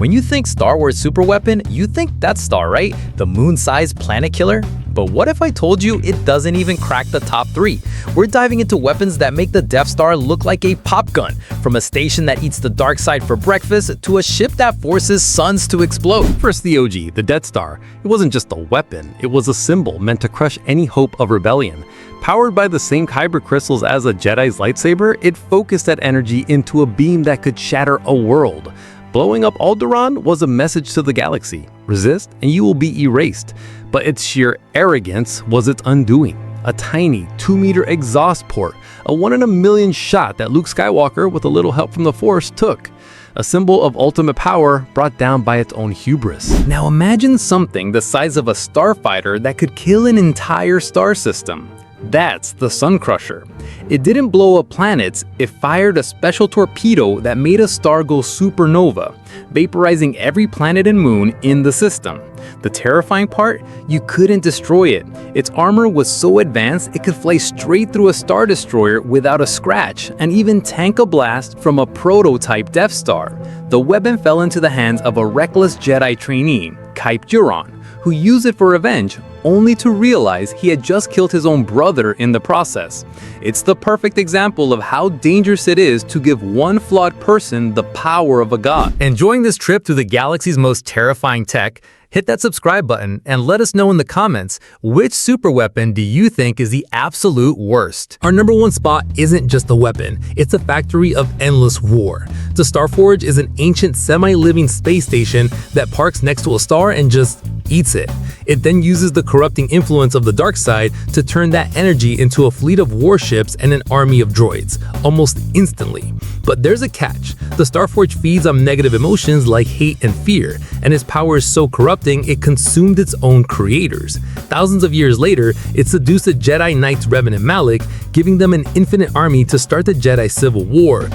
When you think Star Wars superweapon, you think Death Star, right? The moon-sized planet killer? But what if I told you it doesn't even crack the top 3? We're diving into weapons that make the Death Star look like a pop gun, from a station that eats the dark side for breakfast to a ship that forces suns to explode. First, the OG, the Death Star. It wasn't just a weapon, it was a symbol meant to crush any hope of rebellion. Powered by the same kyber crystals as a Jedi's lightsaber, it focused that energy into a beam that could shatter a world. Blowing up Alderaan was a message to the galaxy. Resist and you will be erased. But its sheer arrogance was its undoing. A tiny 2-meter exhaust port, a 1 in a million shot that Luke Skywalker, with a little help from the Force, took. A symbol of ultimate power brought down by its own hubris. Now imagine something the size of a starfighter that could kill an entire star system. That's the Sun Crusher. It didn't blow up planets, it fired a special torpedo that made a star go supernova, vaporizing every planet and moon in the system. The terrifying part? You couldn't destroy it. Its armor was so advanced it could fly straight through a Star Destroyer without a scratch, and even tank a blast from a prototype Death Star. The weapon fell into the hands of a reckless Jedi trainee, Kype Duron, who used it for revenge, only to realize he had just killed his own brother in the process. It's the perfect example of how dangerous it is to give one flawed person the power of a god. Enjoying this trip through the galaxy's most terrifying tech? Hit that subscribe button and let us know in the comments, which superweapon do you think is the absolute worst? Our number 1 spot isn't just a weapon, it's a factory of endless war. The Starforge is an ancient semi-living space station that parks next to a star and just eats it. It then uses the corrupting influence of the dark side to turn that energy into a fleet of warships and an army of droids, almost instantly. But there's a catch. The Starforge feeds on negative emotions like hate and fear, and its power is so corrupting it consumed its own creators. Thousands of years later, it seduced the Jedi Knights Revan and Malak, giving them an infinite army to start the Jedi Civil War.